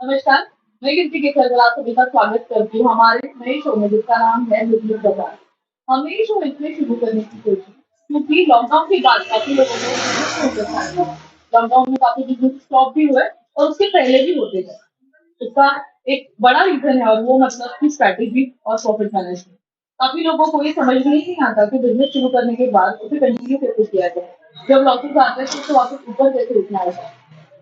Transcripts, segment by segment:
नमस्कार, मैं कीर्ति के घर आप सभी का स्वागत करती हूँ हमारे इस नए शो में जिसका नाम है बिजनेस बाजार। हमने ये शो इसलिए शुरू करने की सोची क्योंकि लॉकडाउन के बाद काफी लोगों को बिजनेस में इंटरेस्ट आया। लॉकडाउन में काफी बिजनेस स्टॉप भी हुए और उसके पहले भी होते थे। इसका एक बड़ा रीजन है और वो मतलब की स्ट्रैटेजी और प्रॉफिट मैनेजमेंट। काफी लोगों को ये समझ में ही नहीं आता कि बिजनेस शुरू करने के बाद उसे कंटिन्यू कैसे किया जाए। जब लॉसेस आते हैं तो उसे वापस ऊपर कैसे उठना है।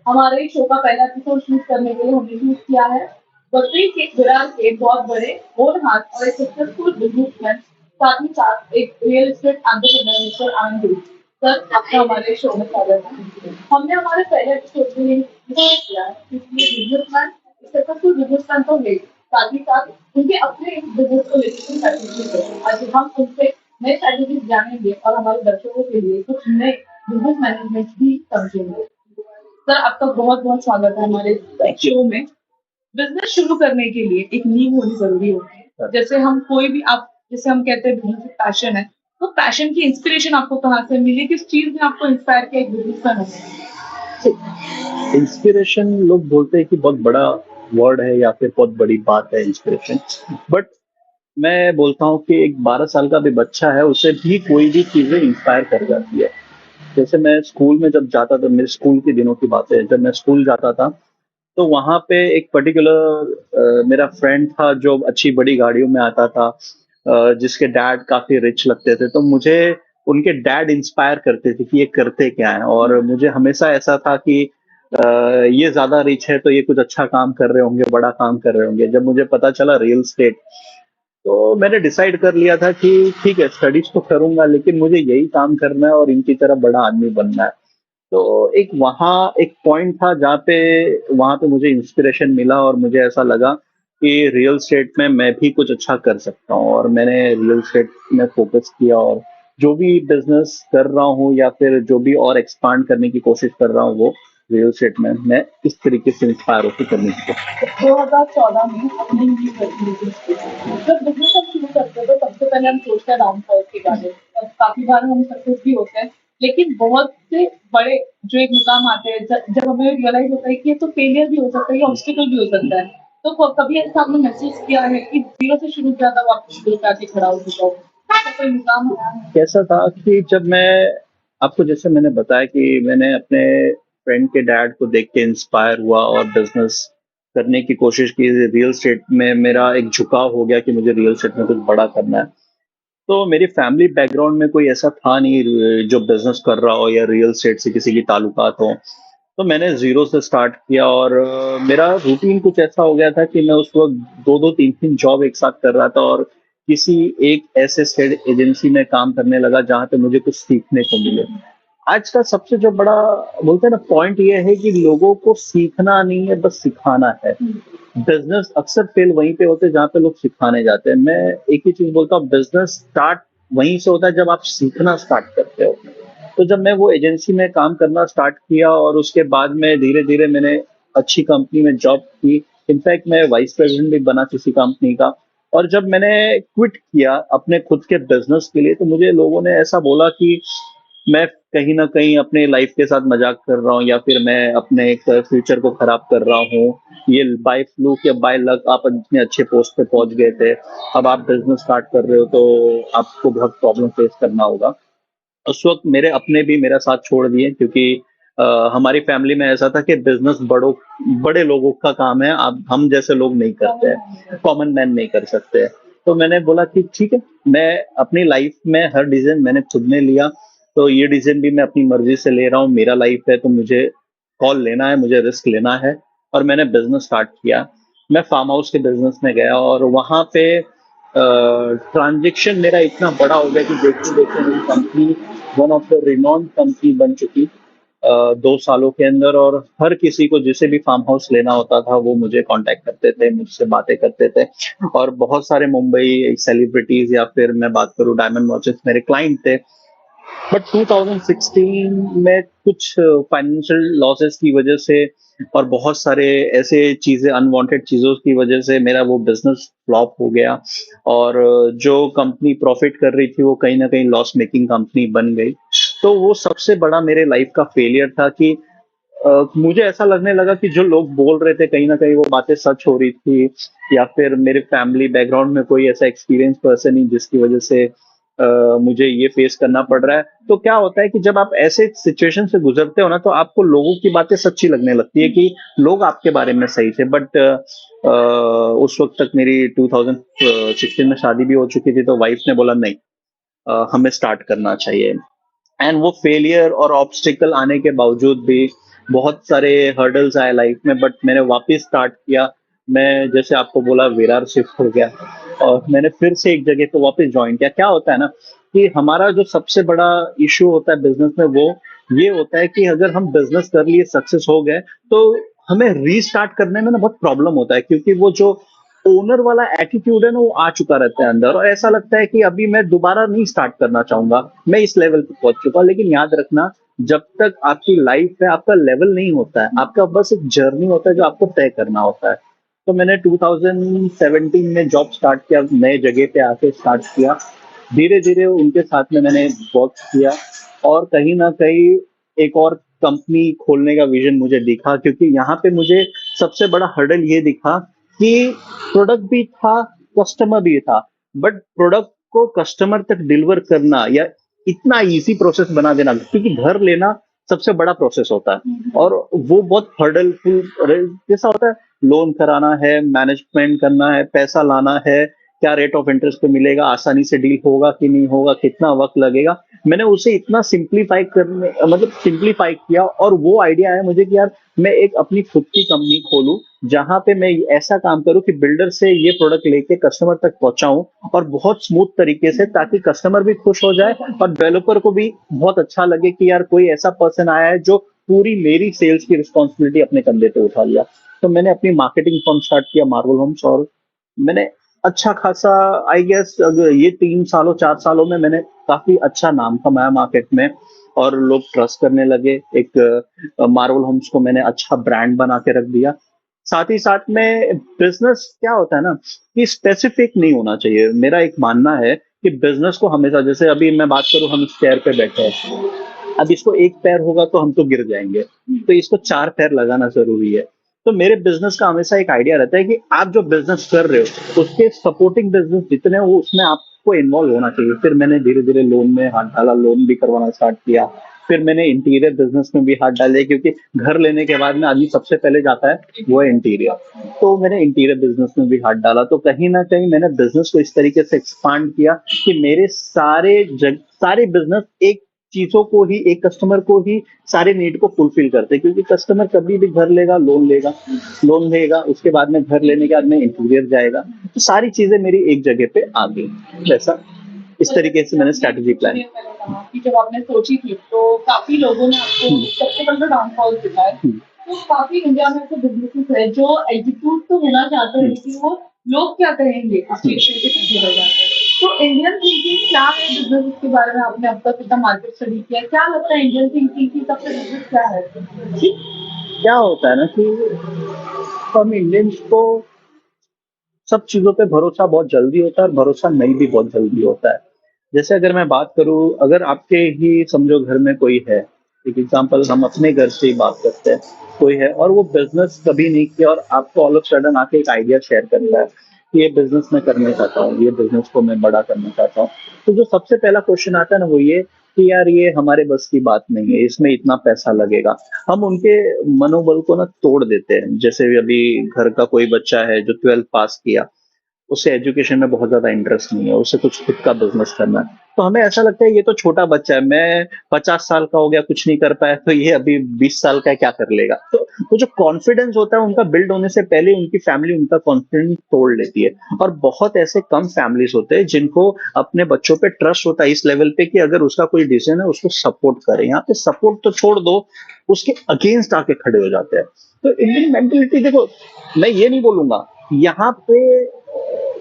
हमारे शो का पहला एपिसोड शूट करने के लिए हमने शूट किया है बकरी के विरार के बहुत बड़े होनहार और एक सक्सेसफुल बिजनेसमैन साथ ही साथ एक real estate entrepreneur mister Anand Giri. Sir आपका हमारे शो में स्वागत है। हमने हमारे पहले एपिसोड में ये डिस्कस किया है क्योंकि ये बिजनेसमैन सक्सेसफुल बिजनेसमैन तो है साथ ही साथ उनके अपने बिजनेस को लेकर स्ट्रैटेजी है। आज हम उनसे नए स्ट्रैटेजीज जानेंगे और हमारे दर्शकों के लिए कुछ नए बिजनेस मैनेजमेंट भी समझेंगे। सर आपका बहुत बहुत स्वागत है हमारे शो में। बिजनेस शुरू करने के लिए एक नींव होनी जरूरी होती है। जैसे हम कोई भी आप जैसे हम कहते हैं बिजनेस पैशन है, तो पैशन की इंस्पिरेशन आपको कहाँ से मिली? किस चीज ने आपको इंस्पायर किया एक बिजनेस करने? इंस्पिरेशन लोग बोलते हैं कि बहुत बड़ा वर्ड है या फिर बहुत बड़ी बात है इंस्पिरेशन। बट मैं बोलता हूँ कि एक 12 साल का भी बच्चा है, उसे भी कोई भी चीजें इंस्पायर कर जाती है। जैसे मैं स्कूल में जब जाता था, मेरे स्कूल के दिनों की बात है, जब मैं स्कूल जाता था तो वहां पे एक पर्टिकुलर मेरा फ्रेंड था जो अच्छी बड़ी गाड़ियों में आता था, जिसके डैड काफी रिच लगते थे। तो मुझे उनके डैड इंस्पायर करते थे कि ये करते क्या है, और मुझे हमेशा ऐसा था कि ये ज्यादा रिच है तो ये कुछ अच्छा काम कर रहे होंगे, बड़ा काम कर रहे होंगे। जब मुझे पता चला रियल स्टेट, तो मैंने डिसाइड कर लिया था कि ठीक है, स्टडीज तो करूंगा लेकिन मुझे यही काम करना है और इनकी तरह बड़ा आदमी बनना है। तो एक वहाँ एक पॉइंट था जहाँ पे वहाँ पे मुझे इंस्पिरेशन मिला और मुझे ऐसा लगा कि रियल स्टेट में मैं भी कुछ अच्छा कर सकता हूँ, और मैंने रियल स्टेट में फोकस किया। और जो भी बिजनेस कर रहा हूँ या फिर जो भी और एक्सपांड करने की कोशिश कर रहा हूँ, वो रियल स्टेट में मैं इस तरीके से इंस्पायर होकर करने की कोशिश कर रहा 2014 में अपनी ही बिजनेस जब बिजनेस हम शुरू करते हैं तो सबसे पहले हम सोचते हैं डाउनफॉल के बारे में। और काफी बार हम सक्सेस भी होते हैं, लेकिन बहुत से बड़े जो एक मुकाम आते हैं जब हमें रियलाइज होता है कि ये तो फेलियर भी हो सकता है, ये ऑब्स्टिकल भी हो सकता है। तो कभी ऐसा आपने महसूस किया है कि जीरो से शुरू किया था वापस शुरू करके खड़ा हो चुका हो? ऐसा कोई मुकाम आया है? हूँ। कैसा था कि जब मैं आपको, जैसे मैंने बताया कि मैंने अपने फ्रेंड के डैड को देख के इंस्पायर हुआ और बिजनेस करने की कोशिश की। रियल स्टेट में मेरा एक झुकाव हो गया कि मुझे रियल स्टेट में कुछ बड़ा करना है। तो मेरी फैमिली बैकग्राउंड में कोई ऐसा था नहीं जो बिजनेस कर रहा हो या रियल स्टेट से किसी की ताल्लुकात हो। तो मैंने जीरो से स्टार्ट किया, और मेरा रूटीन कुछ ऐसा हो गया था कि मैं उस वक्त दो दो तीन तीन जॉब एक साथ कर रहा था, और किसी एक ऐसे स्टेट एजेंसी में काम करने लगा जहाँ पे मुझे कुछ सीखने को मिले। आज का सबसे जो बड़ा बोलते हैं ना पॉइंट ये है कि लोगों को सीखना नहीं है, बस सिखाना है। बिजनेस अक्सर फेल वहीं पे होते हैं जहाँ पे लोग सिखाने जाते हैं। मैं एक ही चीज बोलता हूँ, बिजनेस स्टार्ट वहीं से होता है जब आप सीखना स्टार्ट करते हो। तो जब मैं वो एजेंसी में काम करना स्टार्ट किया और उसके बाद में धीरे धीरे मैंने अच्छी कंपनी में जॉब की। इनफैक्ट मैं वाइस प्रेसिडेंट भी बना किसी कंपनी का। और जब मैंने क्विट किया अपने खुद के बिजनेस के लिए, तो मुझे लोगों ने ऐसा बोला कि मैं कहीं ना कहीं अपने लाइफ के साथ मजाक कर रहा हूँ, या फिर मैं अपने एक फ्यूचर को खराब कर रहा हूँ। ये बाय फ्लूक या बाय लक आप इतने अच्छे पोस्ट पे पहुंच गए थे, अब आप बिजनेस स्टार्ट कर रहे हो तो आपको बहुत प्रॉब्लम फेस करना होगा। उस वक्त मेरे अपने भी मेरा साथ छोड़ दिए, क्योंकि हमारी फैमिली में ऐसा था कि बिजनेस बड़े लोगों का काम है, आप हम जैसे लोग नहीं करते हैं, कॉमन मैन नहीं कर सकते। तो मैंने बोला कि ठीक है, मैं अपनी लाइफ में हर डिसीजन मैंने खुद ने लिया, तो ये डिसीजन भी मैं अपनी मर्जी से ले रहा हूँ। मेरा लाइफ है तो मुझे कॉल लेना है, मुझे रिस्क लेना है। और मैंने बिजनेस स्टार्ट किया। मैं फार्म हाउस के बिजनेस में गया, और वहां पे ट्रांजेक्शन मेरा इतना बड़ा हो गया कि देखते देखते मेरी company one of the renowned company बन चुकी 2 सालों के अंदर। और हर किसी को जिसे भी फार्म हाउस लेना होता था वो मुझे कांटेक्ट करते थे, मुझसे बातें करते थे। और बहुत सारे मुंबई सेलिब्रिटीज या फिर मैं बात करूं डायमंड मर्चेंट्स मेरे क्लाइंट थे। बट 2016 में कुछ फाइनेंशियल लॉसेस की वजह से और बहुत सारे ऐसे चीजें, अनवांटेड चीजों की वजह से मेरा वो बिजनेस फ्लॉप हो गया। और जो कंपनी प्रॉफिट कर रही थी वो कहीं ना कहीं लॉस मेकिंग कंपनी बन गई। तो वो सबसे बड़ा मेरे लाइफ का फेलियर था कि मुझे ऐसा लगने लगा कि जो लोग बोल रहे थे कहीं ना कहीं वो बातें सच हो रही थी, या फिर मेरे फैमिली बैकग्राउंड में कोई ऐसा एक्सपीरियंस पर्सन ही जिसकी वजह से मुझे ये फेस करना पड़ रहा है। तो क्या होता है कि जब आप ऐसे सिचुएशन से गुजरते हो ना, तो आपको लोगों की बातें सच्ची लगने लगती है कि लोग आपके बारे में सही थे। बट उस वक्त तक मेरी 2016 में शादी भी हो चुकी थी, तो वाइफ ने बोला नहीं, हमें स्टार्ट करना चाहिए। एंड वो फेलियर और ऑब्स्टिकल आने के बावजूद भी बहुत सारे हर्डल्स आए लाइफ में, बट मैंने वापस स्टार्ट किया। मैं जैसे आपको बोला विरार शिफ्ट हो गया और मैंने फिर से एक जगह पे वापस ज्वाइन किया। क्या होता है ना कि हमारा जो सबसे बड़ा इशू होता है बिजनेस में, वो ये होता है कि अगर हम बिजनेस कर लिए, सक्सेस हो गए, तो हमें रीस्टार्ट करने में ना बहुत प्रॉब्लम होता है, क्योंकि वो जो ओनर वाला एटीट्यूड है ना, वो आ चुका रहता है अंदर, और ऐसा लगता है कि अभी मैं दोबारा नहीं स्टार्ट करना चाहूंगा, मैं इस लेवल पे पहुंच चुका हूं। लेकिन याद रखना, जब तक आपकी लाइफ है, आपका लेवल नहीं होता है, आपका बस एक जर्नी होता है जो आपको तय करना होता है। तो मैंने 2017 में जॉब स्टार्ट किया, नए जगह पे आके स्टार्ट किया। धीरे धीरे उनके साथ में मैंने वर्क किया, और कहीं ना कहीं एक और कंपनी खोलने का विजन मुझे दिखा, क्योंकि यहाँ पे मुझे सबसे बड़ा हर्डल ये दिखा कि प्रोडक्ट भी था, कस्टमर भी था, बट प्रोडक्ट को कस्टमर तक डिलीवर करना या इतना इजी प्रोसेस बना देना, क्योंकि घर लेना सबसे बड़ा प्रोसेस होता है, और वो बहुत हर्डलफुल जैसा होता है। लोन कराना है, मैनेजमेंट करना है, पैसा लाना है, क्या रेट ऑफ इंटरेस्ट पे मिलेगा, आसानी से डील होगा कि नहीं होगा, कितना वक्त लगेगा। मैंने उसे इतना सिंप्लीफाई करने मतलब सिंप्लीफाई किया, और वो आइडिया आया मुझे कि यार मैं एक अपनी खुद की कंपनी खोलूं, जहां पे मैं ऐसा काम करूं कि बिल्डर से ये प्रोडक्ट लेके कस्टमर तक पहुंचाऊं, और बहुत स्मूथ तरीके से, ताकि कस्टमर भी खुश हो जाए और डेवलपर को भी बहुत अच्छा लगे कि यार कोई ऐसा पर्सन आया है जो पूरी मेरी सेल्स की रिस्पॉन्सिबिलिटी अपने कंधे पे उठा लिया। तो मैंने अपनी मार्केटिंग फर्म स्टार्ट किया, मार्वल होम्स, और मैंने अच्छा खासा, आई गेस अगर ये 3 सालों 4 सालों में मैंने काफी अच्छा नाम कमाया मार्केट में, और लोग ट्रस्ट करने लगे। एक मार्वल होम्स को मैंने अच्छा ब्रांड बना के रख दिया। साथ ही साथ में बिजनेस क्या होता है ना कि स्पेसिफिक नहीं होना चाहिए। मेरा एक मानना है कि बिजनेस को हमेशा, जैसे अभी मैं बात करूं, हम इस चेयर पे बैठे हैं, अब इसको एक पैर होगा तो हम तो गिर जाएंगे, तो इसको 4 पैर लगाना जरूरी है। तो मेरे बिजनेस का हमेशा एक आइडिया रहता है कि आप जो बिजनेस कर रहे हो, उसके सपोर्टिंग बिजनेस जितने हो उसमें आपको इन्वॉल्व होना चाहिए। फिर मैंने धीरे धीरे लोन में हाथ डाला, लोन भी करवाना स्टार्ट किया। फिर मैंने इंटीरियर बिजनेस में भी हाथ डाले, क्योंकि घर लेने के बाद में आदमी सबसे पहले जाता है वो है इंटीरियर। तो मैंने इंटीरियर बिजनेस में भी हाथ डाला। तो कहीं ना कहीं मैंने बिजनेस को इस तरीके से एक्सपांड किया कि मेरे सारे बिजनेस एक चीजों को ही, एक कस्टमर को ही, सारे नीड को फुलफिल करते हैं। क्योंकि कस्टमर कभी भी घर लेगा, लोन लेगा, उसके बाद में घर लेने के बाद में इंटीरियर जाएगा, तो सारी चीजें मेरी एक जगह पे आ गई। वैसा इस तो तरीके से मैंने आपने स्ट्रैटेजी प्लान। मैंने कहा कि जब आपने सोची थी तो काफी लोगों ने आपको सबसे पहले डाउनफॉल दिखाया। तो काफी इंडिया में ऐसे बिजनेसेस है जो एग्जीक्यूट तो होना चाहते हैं, लेकिन वो लोग क्या कहेंगे इस चीज के पीछे रह जाते हैं। तो इंडियन थिंकिंग क्या है बिजनेस के बारे में? आपने अब तक इतना मार्केट स्टडी किया, क्या लगता है इंडियन थिंकिंग की सबसे बिजनेस क्या है? क्या होता है ना कि हम इंडियंस को सब चीजों पे भरोसा बहुत जल्दी होता है, और भरोसा नहीं भी बहुत जल्दी होता है। जैसे अगर मैं बात करूं, अगर आपके ही समझो घर में कोई है, एक एग्जांपल हम अपने घर से ही बात करते हैं, कोई है और वो बिजनेस कभी नहीं किया, और आपको ऑल ऑफ सडन आके एक आइडिया शेयर करता है कि ये बिजनेस मैं करना चाहता हूँ, ये बिजनेस को मैं बड़ा करना चाहता हूँ। तो जो सबसे पहला क्वेश्चन आता है ना, वो ये कि यार ये हमारे बस की बात नहीं है, इसमें इतना पैसा लगेगा। हम उनके मनोबल को ना तोड़ देते हैं। जैसे अभी घर का कोई बच्चा है जो 12th पास किया, उसे एजुकेशन में बहुत ज्यादा इंटरेस्ट नहीं है, उसे कुछ खुद का बिजनेस करना है, तो हमें ऐसा लगता है ये तो छोटा बच्चा है, मैं 50 साल का हो गया कुछ नहीं कर पाया, तो ये अभी 20 साल का है, क्या कर लेगा। तो वो जो कॉन्फिडेंस होता है उनका बिल्ड होने से पहले उनकी फैमिली उनका कॉन्फिडेंस तोड़ लेती है। और बहुत ऐसे कम फैमिलीज होते हैं जिनको अपने बच्चों पे ट्रस्ट होता है इस लेवल पे कि अगर उसका कोई डिसीजन है उसको सपोर्ट करे। यहाँ पे सपोर्ट तो छोड़ दो, उसके अगेंस्ट आके खड़े हो जाते हैं। तो इंडियन मेंटेलिटी देखो, मैं ये नहीं बोलूंगा यहाँ पे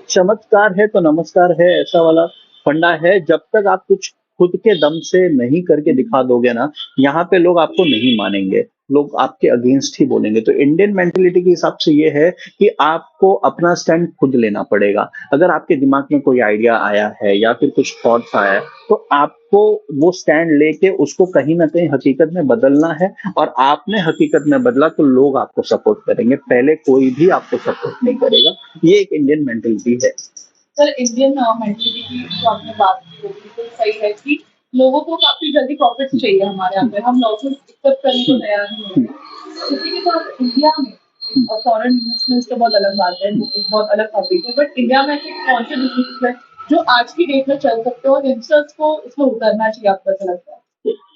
चमत्कार है तो नमस्कार है, ऐसा वाला फंडा है। जब तक आप कुछ खुद के दम से नहीं करके दिखा दोगे ना, यहाँ पे लोग आपको नहीं मानेंगे। लोग आपके अगेंस्ट ही बोलेंगे। तो इंडियन मेंटेलिटी के हिसाब से ये है कि आपको अपना स्टैंड खुद लेना पड़ेगा। अगर आपके दिमाग में कोई आइडिया आया है या फिर कुछ थॉट्स आया है, तो आपको वो स्टैंड लेके उसको कहीं ना कहीं हकीकत में बदलना है। और आपने हकीकत में बदला तो लोग आपको सपोर्ट करेंगे, पहले कोई भी आपको सपोर्ट नहीं करेगा। ये एक इंडियन मेंटेलिटी है। सर, इंडियन मेंटालिटी की जो आपने बात की वो बिल्कुल सही है कि लोगों को काफी जल्दी प्रॉफिट चाहिए हमारे यहाँ पे, हम लॉसेस एक्सेप्ट करने को तैयार नहीं होते। इसी के साथ इंडिया में फॉरेन इन्वेस्टमेंट्स तो बहुत अलग बात है, वो एक बहुत अलग टॉपिक है, बट इंडिया में ऐसे कौन से बिजनेस है जो आज की डेट में चल सकते हो और यंगस्टर्स को इसमें उतरना चाहिए, आपको ऐसा लगता है?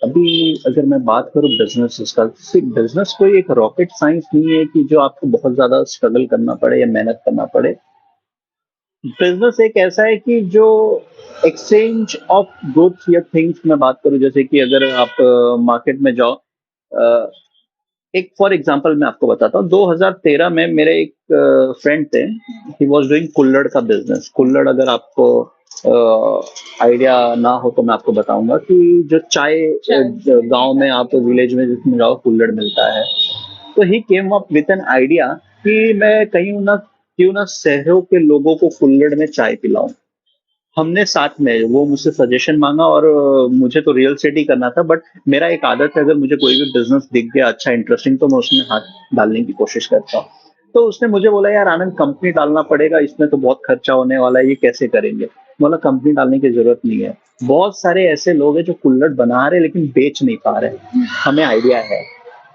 अभी अगर मैं बात करूं बिजनेस का, सिर्फ बिजनेस कोई एक रॉकेट साइंस नहीं है कि जो आपको बहुत ज्यादा स्ट्रगल करना पड़े या मेहनत करना पड़े। बिजनेस एक ऐसा है कि जो एक्सचेंज ऑफ गुड्स या थिंग्स में बात करूं, जैसे कि अगर आप मार्केट में जाओ, अ, एक फॉर एग्जांपल मैं आपको बताता हूँ। 2013 में मेरे एक फ्रेंड थे, ही वाज डूइंग कुल्हड़ का बिजनेस। कुल्हड़ अगर आपको आइडिया ना हो तो मैं आपको बताऊंगा कि जो चाय गांव में आप विलेज में जिसमें जाओ कुल्हड़ मिलता है। तो he came up with an idea कि मैं क्यों ना शहरों के लोगों को कुल्हड़ में चाय पिलाऊं। हमने साथ में, वो मुझसे सजेशन मांगा और मुझे तो रियल एस्टेट ही करना था, बट मेरा एक आदत है, अगर मुझे कोई भी बिजनेस दिख गया अच्छा इंटरेस्टिंग तो मैं उसमें हाथ डालने की कोशिश करता हूँ। तो उसने मुझे बोला, यार आनंद कंपनी डालना पड़ेगा, इसमें तो बहुत खर्चा होने वाला है, ये कैसे करेंगे? बोला कंपनी डालने की जरूरत नहीं है। बहुत सारे ऐसे लोग हैं जो कुल्हड़ बना रहे लेकिन बेच नहीं पा रहे, हमें आइडिया है।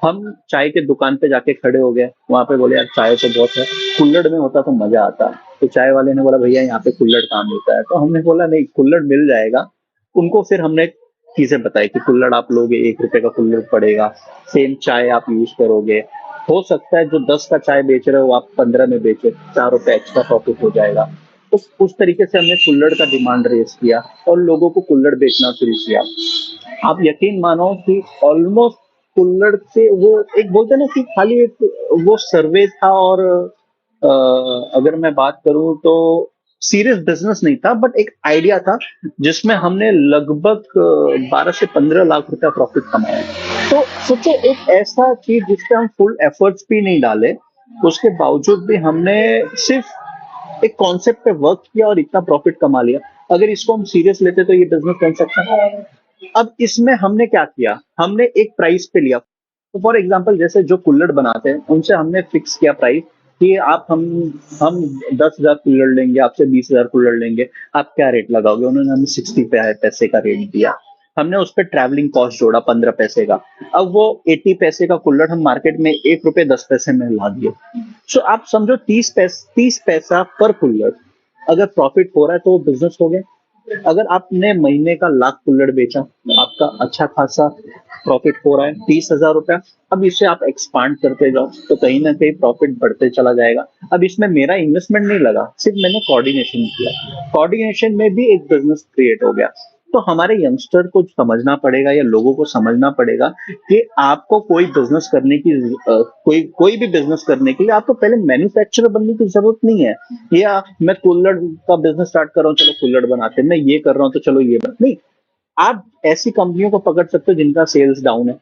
हम चाय के दुकान पे जाके खड़े हो गए, वहां पे बोले यार चाय तो बहुत है, कुल्हड़ में होता तो मजा आता। तो चाय वाले ने बोला भैया यहाँ पे कुल्हड़ कहाँ मिलता है? तो हमने बोला नहीं, कुल्हड़ मिल जाएगा। उनको फिर हमने चीजें बताई कि कुल्हड़ आप लोगे, 1 रुपए का कुल्हड़ पड़ेगा, सेम चाय आप यूज करोगे, हो सकता है जो 10 का चाय बेच रहे हो आप 15 में बेचो, 4 रुपए एक्स्ट्रा प्रॉफिट हो जाएगा। तो उस तरीके से हमने कुल्हड़ का डिमांड रेस किया और लोगों को कुल्हड़ बेचना शुरू किया। आप यकीन मानो कि ऑलमोस्ट कुल्हड़ से वो एक बोलते हैं ना कि खाली एक वो सर्वे था। और अगर मैं बात करूं तो सीरियस बिजनेस नहीं था, बट एक आइडिया था जिसमें हमने लगभग 12 से 15 लाख रुपया प्रॉफिट कमाया। तो सोचो, एक ऐसा चीज जिसपे हम फुल एफर्ट्स भी नहीं डाले, उसके बावजूद भी हमने सिर्फ एक कॉन्सेप्ट पे वर्क किया और इतना प्रॉफिट कमा लिया। अगर इसको हम सीरियस लेते तो ये बिजनेस बन सकता है। अब इसमें हमने क्या किया, हमने एक प्राइस पे लिया। तो फॉर एग्जांपल जैसे जो कुल्हड़ बनाते हैं उनसे हमने फिक्स किया प्राइस कि आप हम 10,000 कुल्हड़ लेंगे, आपसे 20,000 कुल्हड़ लेंगे, आप क्या रेट लगाओगे? उन्होंने हमें 60 पैसे का रेट दिया। हमने उस पर ट्रैवलिंग कॉस्ट जोड़ा 15 पैसे का। अब वो 80 पैसे का कुल्हड़ हम मार्केट में 1 रुपए 10 पैसे में ला दिए। सो आप समझो 30 पैसा पर कुल्हड़ अगर प्रॉफिट हो रहा है तो वो बिजनेस हो गया। अगर आपने महीने का लाख कुल्हड़ बेचा तो आपका अच्छा खासा प्रॉफिट हो रहा है, 30,000 रुपया। अब इसे आप एक्सपांड करते जाओ तो कहीं ना कहीं प्रॉफिट बढ़ते चला जाएगा। अब इसमें मेरा इन्वेस्टमेंट नहीं लगा, सिर्फ मैंने कोऑर्डिनेशन किया, कोऑर्डिनेशन में भी एक बिजनेस क्रिएट हो गया। तो हमारे यंगस्टर को समझना पड़ेगा या लोगों को समझना पड़ेगा कि आपको कोई बिजनेस करने की कोई कोई भी बिजनेस करने के लिए आपको पहले मैन्युफैक्चरर बनने की जरूरत नहीं है। या मैं कुल्हड़ का बिजनेस स्टार्ट कर रहा हूँ, चलो कुल्हड़ बनाते हैं, मैं ये कर रहा हूँ तो चलो ये बना नहीं। आप ऐसी कंपनियों को पकड़ सकते हो जिनका सेल्स डाउन है,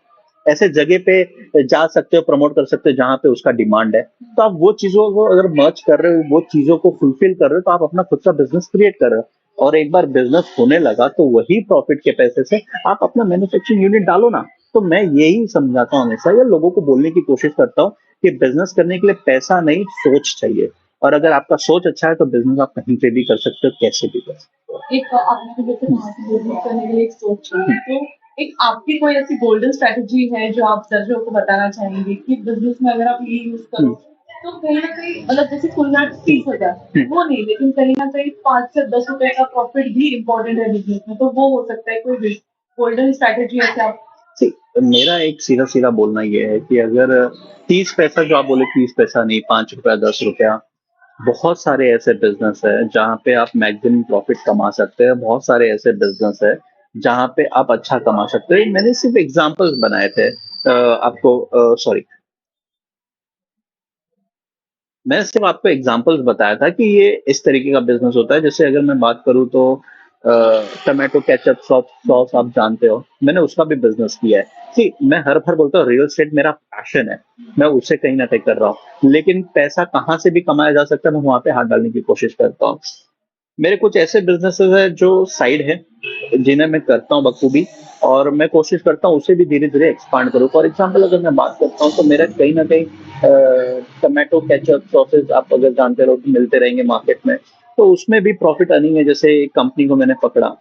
ऐसे जगह पे जा सकते हो, प्रमोट कर सकते हो जहां पे उसका डिमांड है। तो आप वो चीजों को अगर मर्ज कर रहे हो, वो चीजों को फुलफिल कर रहे हो, तो आप अपना खुद का बिजनेस क्रिएट कर रहे हो। और एक बार बिजनेस होने लगा तो वही प्रॉफिट के पैसे से आप अपना मैन्युफैक्चरिंग यूनिट डालो ना। तो मैं यही समझाता हूँ हमेशा, या लोगों को बोलने की कोशिश करता हूँ कि बिजनेस करने के लिए पैसा नहीं, सोच चाहिए। और अगर आपका सोच अच्छा है तो बिजनेस आप कहीं पे भी कर सकते हो, कैसे भी कर सकते हो। एक आपने जैसे कहा कि बिजनेस करने के लिए एक सोच चाहिए, तो एक आपकी कोई ऐसी गोल्डन स्ट्रेटजी है जो आप दर्शकों को बताना चाहेंगे कि बिजनेस में अगर आप ये यूज करो तो कहीं ना कहीं, मतलब जैसे कुल्हड़ 30,000 वो नहीं, लेकिन कहीं ना कहीं 5 से 10 रुपए का प्रॉफिट भी इम्पोर्टेंट है बिजनेस में, तो वो हो सकता है कोई गोल्डन स्ट्रेटजी है क्या? See, मेरा एक सीधा सीधा बोलना ये है कि अगर 30 पैसा, जो आप बोले 30 पैसा नहीं, 5 रुपया 10 रुपया, बहुत सारे ऐसे बिजनेस है जहाँ पे आप मैक्सिमम प्रॉफिट कमा सकते हैं। बहुत सारे ऐसे बिजनेस है जहाँ पे आप अच्छा कमा सकते हैं। मैंने सिर्फ एग्जांपल्स बनाए थे आपको, सॉरी, मैंने सिर्फ आपको एग्जांपल्स बताया था कि ये इस तरीके का बिजनेस होता है। जैसे अगर मैं बात करूँ तो टमाटो केचप सॉस आप जानते हो, मैंने उसका भी बिजनेस किया है। सी मैं हर भर बोलता हूँ रियल एस्टेट मेरा पैशन है, मैं उसे कहीं ना कहीं कर रहा हूँ, लेकिन पैसा कहाँ से भी कमाया जा सकता है मैं वहां पे हाथ डालने की कोशिश करता हूँ। मेरे कुछ ऐसे बिजनेसेस है जो साइड है जिन्हें मैं करता हूँ बखूबी, और मैं कोशिश करता हूँ उसे भी धीरे धीरे एक्सपांड करूँ। फॉर एग्जाम्पल अगर मैं बात करता हूँ तो मेरा कहीं ना कहीं टमाटो केचप सॉसेज आप अगर जानते रहो कि मिलते रहेंगे मार्केट में, तो उसमें भी प्रॉफिट अर्निंग है। जैसे एक कंपनी को मैंने पकड़ा,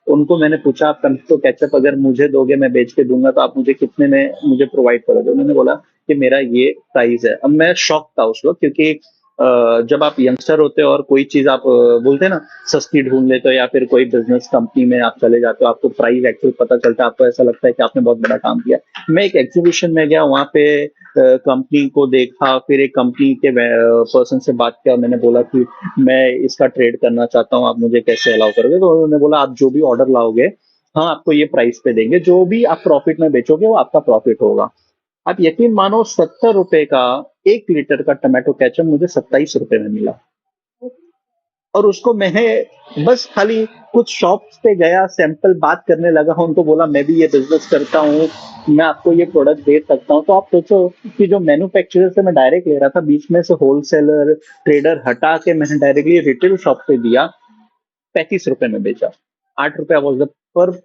उनको मैंने पूछा आप टमाटो केचप अगर मुझे दोगे मैं बेच के दूंगा तो आप मुझे कितने में मुझे प्रोवाइड करोगे। उन्होंने बोला कि मेरा ये प्राइस है। अब मैं शॉक था उस वक्त, क्योंकि जब आप यंगस्टर होते हो और कोई चीज आप बोलते हैं ना सस्ती ढूंढ लेते हो, या फिर कोई बिजनेस कंपनी में आप चले जाते हो, आपको प्राइस एक्चुअल पता चलता है, आपको ऐसा लगता है कि आपने बहुत बड़ा काम किया। मैं एक एग्जीबिशन में गया, वहां पे कंपनी को देखा, फिर एक कंपनी के पर्सन से बात किया, मैंने बोला कि मैं इसका ट्रेड करना चाहता हूँ, आप मुझे कैसे अलाउ करोगे। तो उन्होंने बोला आप जो भी ऑर्डर लाओगे हाँ आपको ये प्राइस पे देंगे, जो भी आप प्रॉफिट में बेचोगे वो आपका प्रॉफिट होगा। आप यकीन मानो 70 रुपए का 1 लीटर का टमाटो केचप मुझे 27 रुपए में मिला। और उसको मैंने बस खाली कुछ शॉप्स पे गया, सैंपल बात करने लगा, उनको बोला मैं भी ये बिजनेस करता हूँ, मैं आपको ये प्रोडक्ट दे सकता हूँ। तो आप सोचो कि जो मैन्युफैक्चरर से मैं डायरेक्ट ले रहा था, बीच में से होलसेलर ट्रेडर हटा के मैंने डायरेक्टली रिटेल शॉप पे दिया, 35 रुपए में बेचा। 8 रुपया वॉज द पर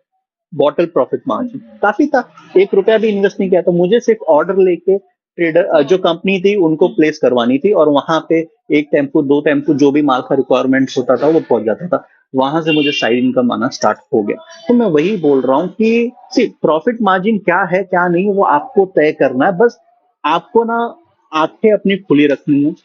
बॉटल प्रॉफिट मार्जिन, काफी था। 1 रुपया भी इन्वेस्ट नहीं किया। तो मुझे सिर्फ ऑर्डर लेके ट्रेडर जो कंपनी थी उनको प्लेस करवानी थी, और वहां पे 1 टेम्पो 2 टेम्पो जो भी माल का रिक्वायरमेंट होता था वो पहुंच जाता था। वहां से मुझे साइड इनकम आना स्टार्ट हो गया। तो मैं वही बोल रहा हूँ कि सिर्फ प्रॉफिट मार्जिन क्या है क्या नहीं वो आपको तय करना है। बस आपको ना आंखें अपनी खुली रखनी है,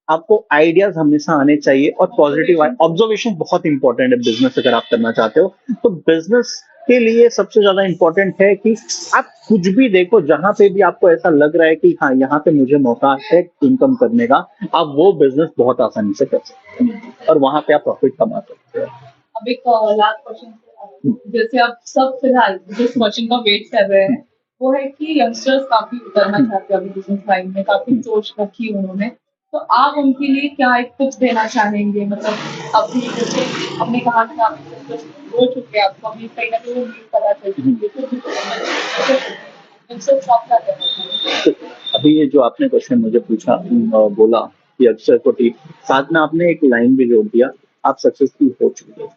आपको आइडियाज हमेशा आने चाहिए, और पॉजिटिव ऑब्जर्वेशन बहुत इंपॉर्टेंट है बिजनेस अगर आप करना चाहते हो। तो बिजनेस के लिए सबसे ज्यादा इंपॉर्टेंट है कि आप कुछ भी देखो, जहां पे भी आपको ऐसा लग रहा है कि हाँ यहाँ पे मुझे मौका है इनकम करने का, आप वो बिजनेस बहुत आसानी से कर सकते हैं और वहां पे आप प्रॉफिट कमा सकते हैं। अब एक लास्ट क्वेश्चन, जैसे आप सब फिलहाल जिस क्वेश्चन का वेट कर रहे हैं वो है कि यंगस्टर्स काफी उतरना चाहते हैं अभी बिजनेस लाइन में, काफी सोच रखी है उन्होंने, तो आप उनके लिए क्या एक टिप्स देना चाहेंगे? मतलब अभी जैसे आपने कहा कि आप हो चुके हैं, आपको अभी कहीं ना कहीं वो नहीं पता चल चुकी है, तो यंगस्टर्स को आप क्या कहना चाहेंगे? तो अभी ये जो आपने क्वेश्चन मुझे पूछा बोला कि अक्षर को टीप, साथ में आपने एक लाइन भी जोड़ दिया, आप सक्सेसफुल हो चुके हैं।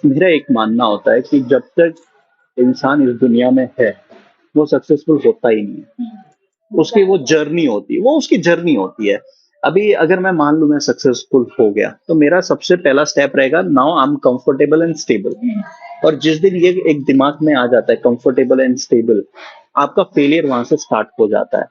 मेरा एक मानना होता है कि जब तक इंसान इस दुनिया में है वो सक्सेसफुल होता ही नहीं है। उसकी वो जर्नी होती है, वो उसकी जर्नी होती है। अभी अगर मैं मान लूं मैं सक्सेसफुल हो गया तो मेरा सबसे पहला स्टेप रहेगा now I am comfortable and stable. और जिस दिन ये एक दिमाग में आ जाता है कंफर्टेबल एंड स्टेबल, आपका फेलियर वहां से स्टार्ट हो जाता है।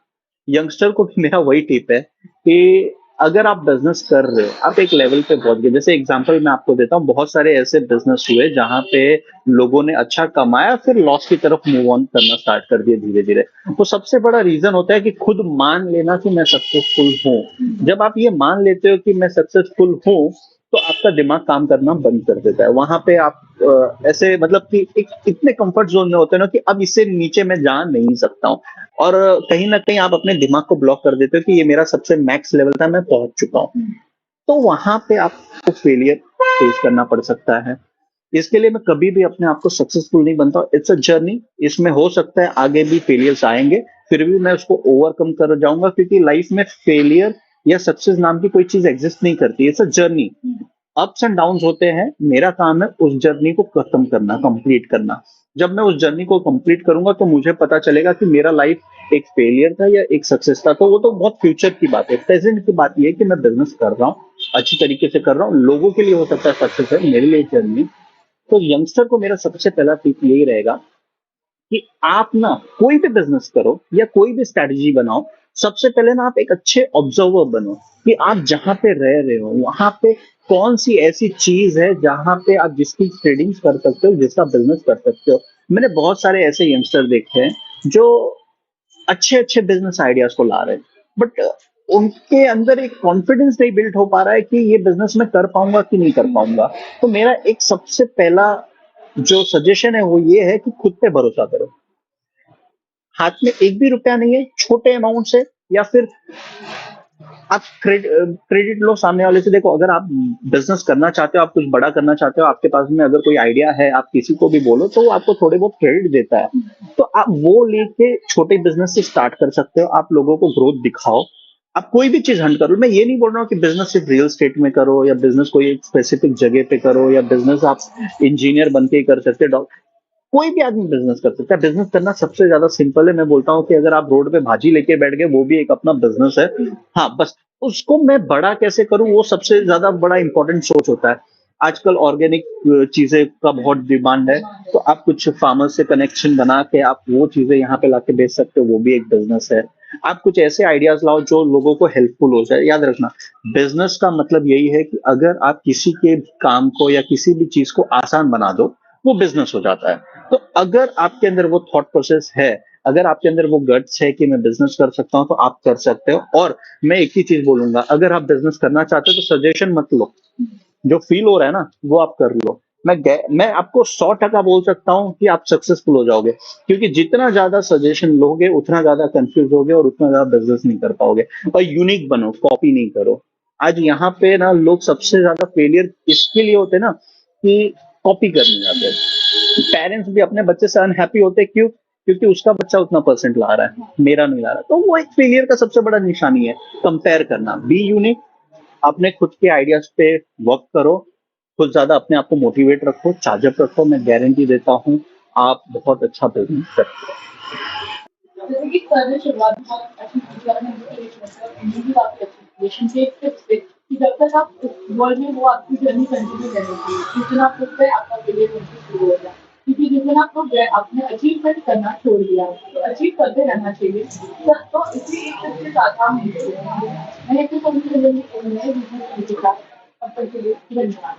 यंगस्टर को भी मेरा वही टिप है कि अगर आप बिजनेस कर रहे हो, आप एक लेवल पे पहुंच गए, जैसे एग्जांपल मैं आपको देता हूँ, बहुत सारे ऐसे बिजनेस हुए जहां पे लोगों ने अच्छा कमाया फिर लॉस की तरफ मूव ऑन करना स्टार्ट कर दिया धीरे धीरे। तो सबसे बड़ा रीजन होता है कि खुद मान लेना कि मैं सक्सेसफुल हूँ। जब आप ये मान लेते हो कि मैं सक्सेसफुल हूँ तो आपका दिमाग काम करना बंद कर देता है। वहां पे आप ऐसे मतलब कि एक इतने कंफर्ट जोन में होते हैं ना कि अब इससे नीचे मैं जा नहीं सकता हूँ, और कहीं ना कहीं आप अपने दिमाग को ब्लॉक कर देते हो कि ये मेरा सबसे मैक्स लेवल था, मैं पहुंच चुका हूँ। तो वहां पे आपको फेलियर फेस करना पड़ सकता है। इसके लिए मैं कभी भी अपने आप को सक्सेसफुल नहीं बनता, इट्स अ जर्नी। इसमें हो सकता है आगे भी फेलियर्स आएंगे, फिर भी मैं उसको ओवरकम कर जाऊंगा, क्योंकि लाइफ में फेलियर या सक्सेस नाम की कोई चीज एग्जिस्ट नहीं करती, it's a journey. Ups and downs होते हैं, मेरा काम है उस जर्नी को खत्म करना, कंप्लीट करना। जब मैं उस जर्नी को कंप्लीट करूंगा तो मुझे पता चलेगा कि मेरा लाइफ एक फेलियर था या एक सक्सेस था। तो वो तो बहुत फ्यूचर की बात है। प्रेजेंट की बात ये है कि मैं बिजनेस कर रहा हूँ, अच्छी तरीके से कर रहा हूँ, लोगों के लिए हो सकता है सक्सेस है, मेरे लिए जर्नी। तो यंगस्टर को मेरा सबसे पहला टिप यही रहेगा कि आप ना कोई भी बिजनेस करो या कोई भी स्ट्रेटजी बनाओ, सबसे पहले ना आप एक अच्छे ऑब्जर्वर बनो कि आप जहां पे रह रहे हो वहां पे कौन सी ऐसी चीज है जहां पे आप जिसकी ट्रेडिंग कर सकते हो, जिसका बिजनेस कर सकते हो। मैंने बहुत सारे ऐसे यंगस्टर देखे हैं जो अच्छे अच्छे बिजनेस आइडियाज को ला रहे हैं, बट उनके अंदर एक कॉन्फिडेंस नहीं बिल्ड हो पा रहा है कि ये बिजनेस मैं कर पाऊंगा कि नहीं कर पाऊंगा। तो मेरा एक सबसे पहला जो सजेशन है वो ये है कि खुद पे भरोसा करो। हाथ में एक भी रुपया नहीं है, छोटे अमाउंट से या फिर आप क्रेडिट लो सामने वाले से। देखो, अगर आप बिजनेस करना चाहते हो, आप कुछ बड़ा करना चाहते हो, आपके पास में अगर कोई आइडिया है, आप किसी को भी बोलो तो वो आपको थोड़े बहुत क्रेडिट देता है। तो आप वो लेके छोटे बिजनेस से स्टार्ट कर सकते हो। आप लोगों को ग्रोथ दिखाओ। आप कोई भी चीज हंट करो। मैं ये नहीं बोल रहा हूँ कि बिजनेस सिर्फ रियल स्टेट में करो, या बिजनेस कोई एक स्पेसिफिक जगह पे करो, या बिजनेस आप इंजीनियर बन के ही कर सकते हो। कोई भी आदमी बिजनेस कर सकता है। बिजनेस करना सबसे ज्यादा सिंपल है। मैं बोलता हूँ कि अगर आप रोड पे भाजी लेके बैठ गए, वो भी एक अपना बिजनेस है। हाँ, बस उसको मैं बड़ा कैसे करूं, वो सबसे ज्यादा बड़ा इंपॉर्टेंट सोच होता है। आजकल ऑर्गेनिक चीजें का बहुत डिमांड है, तो आप कुछ फार्मर से कनेक्शन बना के आप वो चीजें यहाँ पे लाके बेच सकते हो, वो भी एक बिजनेस है। आप कुछ ऐसे आइडियाज लाओ जो लोगों को हेल्पफुल हो जाए। याद रखना, बिजनेस का मतलब यही है कि अगर आप किसी के काम को या किसी भी चीज को आसान बना दो, वो बिजनेस हो जाता है। तो अगर आपके अंदर वो थॉट प्रोसेस है, अगर आपके अंदर वो गट्स है कि मैं बिजनेस कर सकता हूं, तो आप कर सकते हो। और मैं एक ही चीज बोलूंगा, अगर आप बिजनेस करना चाहते हो तो सजेशन मत लो। जो फील हो रहा है ना, वो आप कर लो। मैं आपको 100% बोल सकता हूं कि आप सक्सेसफुल हो जाओगे, क्योंकि जितना ज्यादा सजेशन लोगे उतना ज्यादा कंफ्यूज होगे और उतना ज्यादा बिजनेस नहीं कर पाओगे। और यूनिक बनो, कॉपी नहीं करो। आज यहाँ पे ना लोग सबसे ज्यादा फेलियर इसके लिए होते हैं ना, कि कॉपी करने जाते हैं। पेरेंट्स भी अपने बच्चे से अनहैप्पी होते हैं, क्यों? क्योंकि उसका बच्चा उतना परसेंट ला रहा है, मेरा नहीं ला रहा। तो वो एक फेलियर का सबसे बड़ा निशानी है। कंपेयर करना। Be unique. अपने खुद के आइडियाज पे वर्क करो। खुद ज्यादा अपने आप को मोटिवेट रखो, चार्जअप रखो। मैं गारंटी देता हूँ आप बहुत अच्छा बिजनेस करते हो। जैसे कि सर ने शुरुआत में बहुत अच्छी चीज़ आपने मतलब एंडिंग भी काफ़ी अच्छी की है। संक्षेप टिप्स पे कि जब तक आप उस वर्ल्ड में वो आपकी जर्नी कंटिन्यू रहनी चाहिए। जिस दिन आप खुद पे आपका करियर बिल्कुल शुरू हो जाए। क्योंकि जिस दिन आपको आपने अचीवमेंट करना छोड़ दिया, तो अचीव करते रहना चाहिए। तो इसी एक टिप के साथ हम मैं एक तो नए बिजनेस के साथ तब तक के लिए धन्यवाद।